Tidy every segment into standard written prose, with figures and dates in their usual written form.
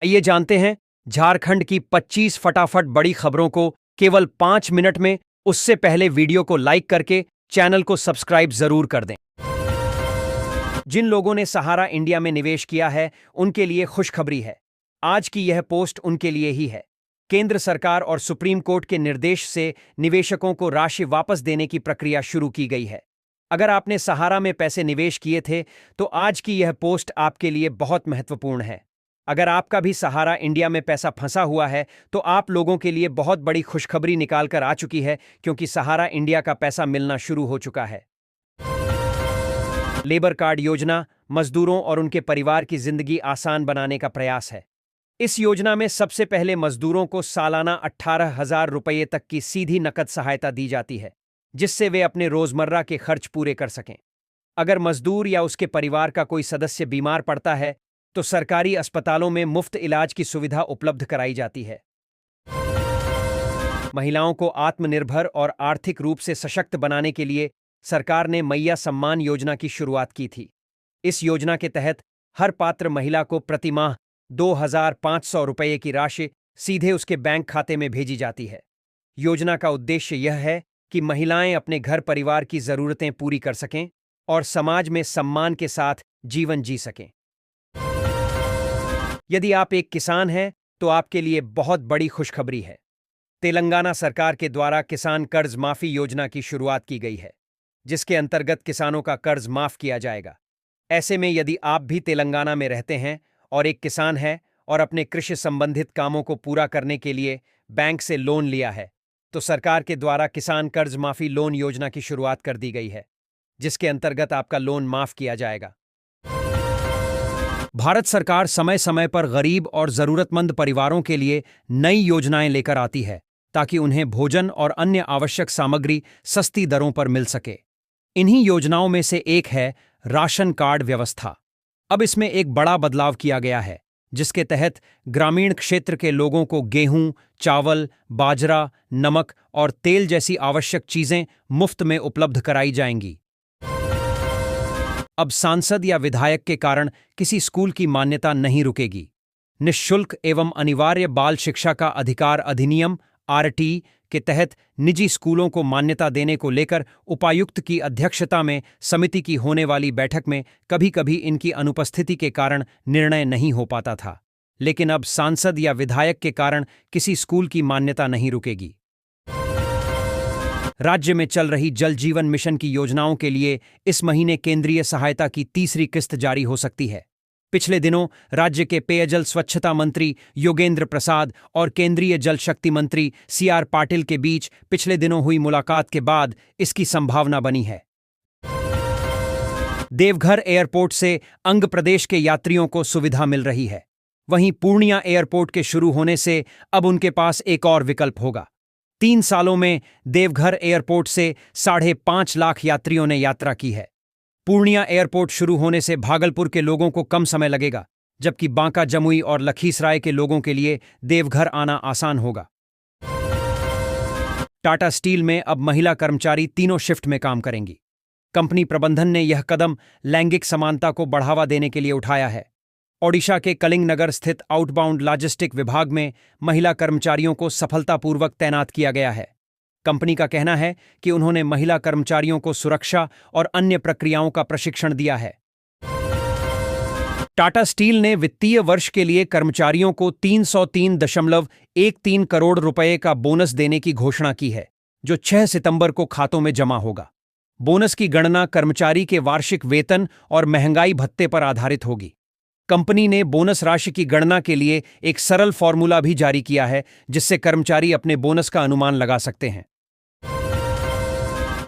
आइए जानते हैं झारखंड की 25 फटाफट बड़ी खबरों को केवल 5 मिनट में। उससे पहले वीडियो को लाइक करके चैनल को सब्सक्राइब जरूर कर दें। जिन लोगों ने सहारा इंडिया में निवेश किया है उनके लिए खुशखबरी है। आज की यह पोस्ट उनके लिए ही है। केंद्र सरकार और सुप्रीम कोर्ट के निर्देश से निवेशकों को राशि वापस देने की प्रक्रिया शुरू की गई है। अगर आपने सहारा में पैसे निवेश किए थे तो आज की यह पोस्ट आपके लिए बहुत महत्वपूर्ण है। अगर आपका भी सहारा इंडिया में पैसा फंसा हुआ है तो आप लोगों के लिए बहुत बड़ी खुशखबरी निकाल कर आ चुकी है, क्योंकि सहारा इंडिया का पैसा मिलना शुरू हो चुका है। लेबर कार्ड योजना मजदूरों और उनके परिवार की जिंदगी आसान बनाने का प्रयास है। इस योजना में सबसे पहले मजदूरों को सालाना 18,000 रुपये तक की सीधी नकद सहायता दी जाती है, जिससे वे अपने रोजमर्रा के खर्च पूरे कर सकें। अगर मजदूर या उसके परिवार का कोई सदस्य बीमार पड़ता है तो सरकारी अस्पतालों में मुफ्त इलाज की सुविधा उपलब्ध कराई जाती है। महिलाओं को आत्मनिर्भर और आर्थिक रूप से सशक्त बनाने के लिए सरकार ने मैया सम्मान योजना की शुरुआत की थी। इस योजना के तहत हर पात्र महिला को प्रति माह 2,500 रुपये की राशि सीधे उसके बैंक खाते में भेजी जाती है। योजना का उद्देश्य यह है कि महिलाएं अपने घर परिवार की जरूरतें पूरी कर सकें और समाज में सम्मान के साथ जीवन जी सकें। यदि आप एक किसान हैं तो आपके लिए बहुत बड़ी खुशखबरी है। तेलंगाना सरकार के द्वारा किसान कर्ज माफी योजना की शुरुआत की गई है, जिसके अंतर्गत किसानों का कर्ज माफ किया जाएगा। ऐसे में यदि आप भी तेलंगाना में रहते हैं और एक किसान हैं और अपने कृषि संबंधित कामों को पूरा करने के लिए बैंक से लोन लिया है, तो सरकार के द्वारा किसान कर्ज माफी लोन योजना की शुरुआत कर दी गई है, जिसके अंतर्गत आपका लोन माफ किया जाएगा। भारत सरकार समय समय पर गरीब और जरूरतमंद परिवारों के लिए नई योजनाएं लेकर आती है, ताकि उन्हें भोजन और अन्य आवश्यक सामग्री सस्ती दरों पर मिल सके। इन्हीं योजनाओं में से एक है राशन कार्ड व्यवस्था। अब इसमें एक बड़ा बदलाव किया गया है, जिसके तहत ग्रामीण क्षेत्र के लोगों को गेहूं, चावल, बाजरा, नमक और तेल जैसी आवश्यक चीजें मुफ्त में उपलब्ध कराई जाएंगी। अब सांसद या विधायक के कारण किसी स्कूल की मान्यता नहीं रुकेगी। निःशुल्क एवं अनिवार्य बाल शिक्षा का अधिकार अधिनियम (आरटी) के तहत निजी स्कूलों को मान्यता देने को लेकर उपायुक्त की अध्यक्षता में समिति की होने वाली बैठक में कभी कभी इनकी अनुपस्थिति के कारण निर्णय नहीं हो पाता था, लेकिन अब सांसद या विधायक के कारण किसी स्कूल की मान्यता नहीं रुकेगी। राज्य में चल रही जल जीवन मिशन की योजनाओं के लिए इस महीने केंद्रीय सहायता की तीसरी किस्त जारी हो सकती है। पिछले दिनों राज्य के पेयजल स्वच्छता मंत्री योगेंद्र प्रसाद और केंद्रीय जल शक्ति मंत्री सीआर पाटिल के बीच पिछले दिनों हुई मुलाकात के बाद इसकी संभावना बनी है। देवघर एयरपोर्ट से अंग प्रदेश के यात्रियों को सुविधा मिल रही है। वहीं पूर्णिया एयरपोर्ट के शुरू होने से अब उनके पास एक और विकल्प होगा। 3 सालों में देवघर एयरपोर्ट से 5.5 लाख यात्रियों ने यात्रा की है। पूर्णिया एयरपोर्ट शुरू होने से भागलपुर के लोगों को कम समय लगेगा, जबकि बांका, जमुई और लखीसराय के लोगों के लिए देवघर आना आसान होगा। टाटा स्टील में अब महिला कर्मचारी तीनों शिफ्ट में काम करेंगी। कंपनी प्रबंधन ने यह कदम लैंगिक समानता को बढ़ावा देने के लिए उठाया है। ओडिशा के कलिंग नगर स्थित आउटबाउंड लॉजिस्टिक विभाग में महिला कर्मचारियों को सफलतापूर्वक तैनात किया गया है। कंपनी का कहना है कि उन्होंने महिला कर्मचारियों को सुरक्षा और अन्य प्रक्रियाओं का प्रशिक्षण दिया है। टाटा स्टील ने वित्तीय वर्ष के लिए कर्मचारियों को 303.13 करोड़ रुपए का बोनस देने की घोषणा की है, जो 6 सितंबर को खातों में जमा होगा। बोनस की गणना कर्मचारी के वार्षिक वेतन और महंगाई भत्ते पर आधारित होगी। कंपनी ने बोनस राशि की गणना के लिए एक सरल फॉर्मूला भी जारी किया है, जिससे कर्मचारी अपने बोनस का अनुमान लगा सकते हैं।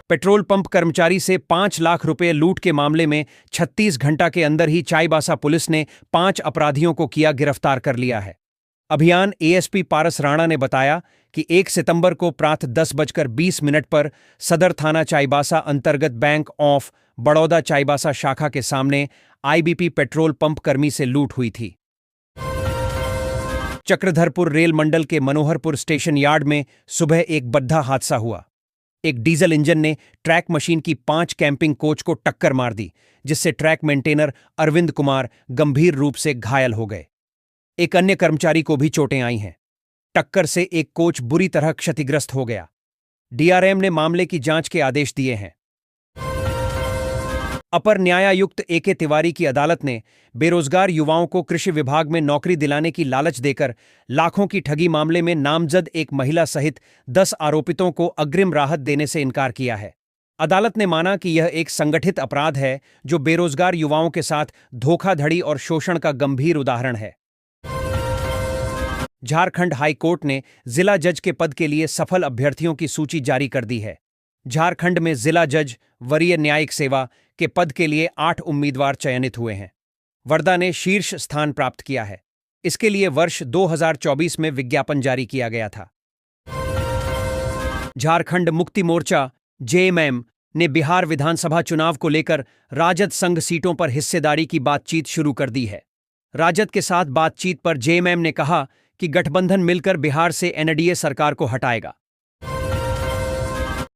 पेट्रोल पंप कर्मचारी से 5 लाख रुपए लूट के मामले में 36 घंटा के अंदर ही चाईबासा पुलिस ने 5 अपराधियों को किया गिरफ्तार कर लिया है। अभियान एएसपी पारस राणा ने बताया कि 1 सितंबर को प्रातः 10:20 पर सदर थाना चाईबासा अंतर्गत बैंक ऑफ बड़ौदा चाईबासा शाखा के सामने आईबीपी पेट्रोल पंप कर्मी से लूट हुई थी। चक्रधरपुर रेल मंडल के मनोहरपुर स्टेशन यार्ड में सुबह एक बद्धा हादसा हुआ। एक डीजल इंजन ने ट्रैक मशीन की 5 कैंपिंग कोच को टक्कर मार दी, जिससे ट्रैक मेंटेनर अरविंद कुमार गंभीर रूप से घायल हो गए। एक अन्य कर्मचारी को भी चोटें आई हैं। टक्कर से एक कोच बुरी तरह क्षतिग्रस्त हो गया। डीआरएम ने मामले की जांच के आदेश दिए हैं। अपर न्यायायुक्त एके तिवारी की अदालत ने बेरोजगार युवाओं को कृषि विभाग में नौकरी दिलाने की लालच देकर लाखों की ठगी मामले में नामजद एक महिला सहित 10 आरोपितों को अग्रिम राहत देने से इनकार किया है। अदालत ने माना कि यह एक संगठित अपराध है जो बेरोजगार युवाओं के साथ धोखाधड़ी और शोषण का गंभीर उदाहरण है। झारखंड हाई कोर्ट ने जिला जज के पद के लिए सफल अभ्यर्थियों की सूची जारी कर दी है। झारखंड में जिला जज वरीय न्यायिक सेवा के पद के लिए 8 उम्मीदवार चयनित हुए हैं। वर्धा ने शीर्ष स्थान प्राप्त किया है। इसके लिए वर्ष 2024 में विज्ञापन जारी किया गया था। झारखंड मुक्ति मोर्चा जेएमएम ने बिहार विधानसभा चुनाव को लेकर राजद संघ सीटों पर हिस्सेदारी की बातचीत शुरू कर दी है। राजद के साथ बातचीत पर जेएमएम ने कहा कि गठबंधन मिलकर बिहार से एनडीए सरकार को हटाएगा।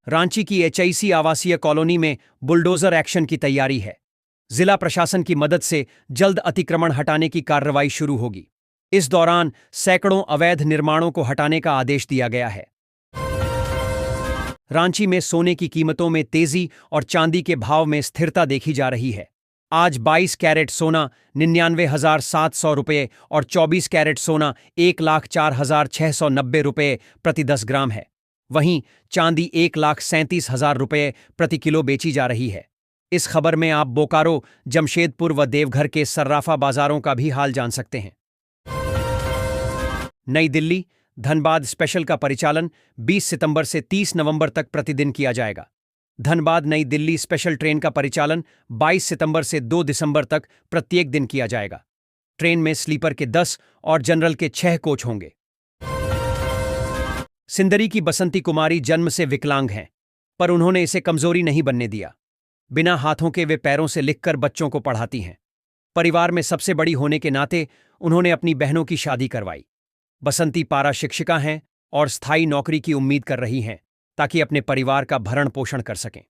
रांची की एचआईसी आवासीय कॉलोनी में बुलडोजर एक्शन की तैयारी है। जिला प्रशासन की मदद से जल्द अतिक्रमण हटाने की कार्रवाई शुरू होगी। इस दौरान सैकड़ों अवैध निर्माणों को हटाने का आदेश दिया गया है। रांची में सोने की कीमतों में तेजी और चांदी के भाव में स्थिरता देखी जा रही है। आज 22 कैरेट सोना 99,700 रुपये और 24 कैरेट सोना 1,04,690 रुपये प्रति 10 ग्राम है। वहीं चांदी 1,37,000 रुपये प्रति किलो बेची जा रही है। इस खबर में आप बोकारो, जमशेदपुर व देवघर के सर्राफा बाजारों का भी हाल जान सकते हैं। नई दिल्ली धनबाद स्पेशल का परिचालन 20 सितंबर से 30 नवंबर तक प्रतिदिन किया जाएगा। धनबाद नई दिल्ली स्पेशल ट्रेन का परिचालन 22 सितंबर से 2 दिसंबर तक प्रत्येक दिन किया जाएगा। ट्रेन में स्लीपर के 10 और जनरल के 6 कोच होंगे। सिंदरी की बसंती कुमारी जन्म से विकलांग हैं, पर उन्होंने इसे कमजोरी नहीं बनने दिया। बिना हाथों के वे पैरों से लिखकर बच्चों को पढ़ाती हैं। परिवार में सबसे बड़ी होने के नाते उन्होंने अपनी बहनों की शादी करवाई। बसंती पारा शिक्षिका हैं और स्थायी नौकरी की उम्मीद कर रही हैं ताकि अपने परिवार का भरण पोषण कर सकें।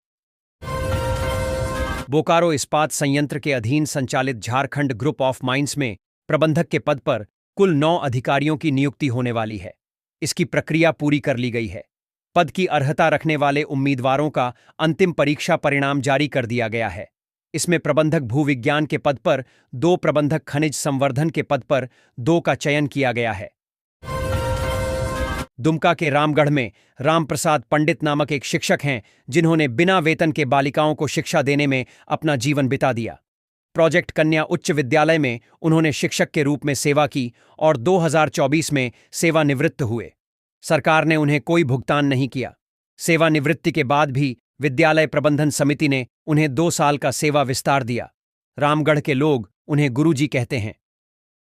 बोकारो इस्पात संयंत्र के अधीन संचालित झारखंड ग्रुप ऑफ माइंस में प्रबंधक के पद पर कुल 9 अधिकारियों की नियुक्ति होने वाली है। इसकी प्रक्रिया पूरी कर ली गई है। पद की अर्हता रखने वाले उम्मीदवारों का अंतिम परीक्षा परिणाम जारी कर दिया गया है। इसमें प्रबंधक भूविज्ञान के पद पर 2, प्रबंधक खनिज संवर्धन के पद पर 2 का चयन किया गया है। दुमका के रामगढ़ में रामप्रसाद पंडित नामक एक शिक्षक हैं जिन्होंने बिना वेतन के बालिकाओं को शिक्षा देने में अपना जीवन बिता दिया। प्रोजेक्ट कन्या उच्च विद्यालय में उन्होंने शिक्षक के रूप में सेवा की और 2024 में सेवानिवृत्त हुए। सरकार ने उन्हें कोई भुगतान नहीं किया। सेवानिवृत्ति के बाद भी विद्यालय प्रबंधन समिति ने उन्हें 2 साल का सेवा विस्तार दिया। रामगढ़ के लोग उन्हें गुरुजी कहते हैं।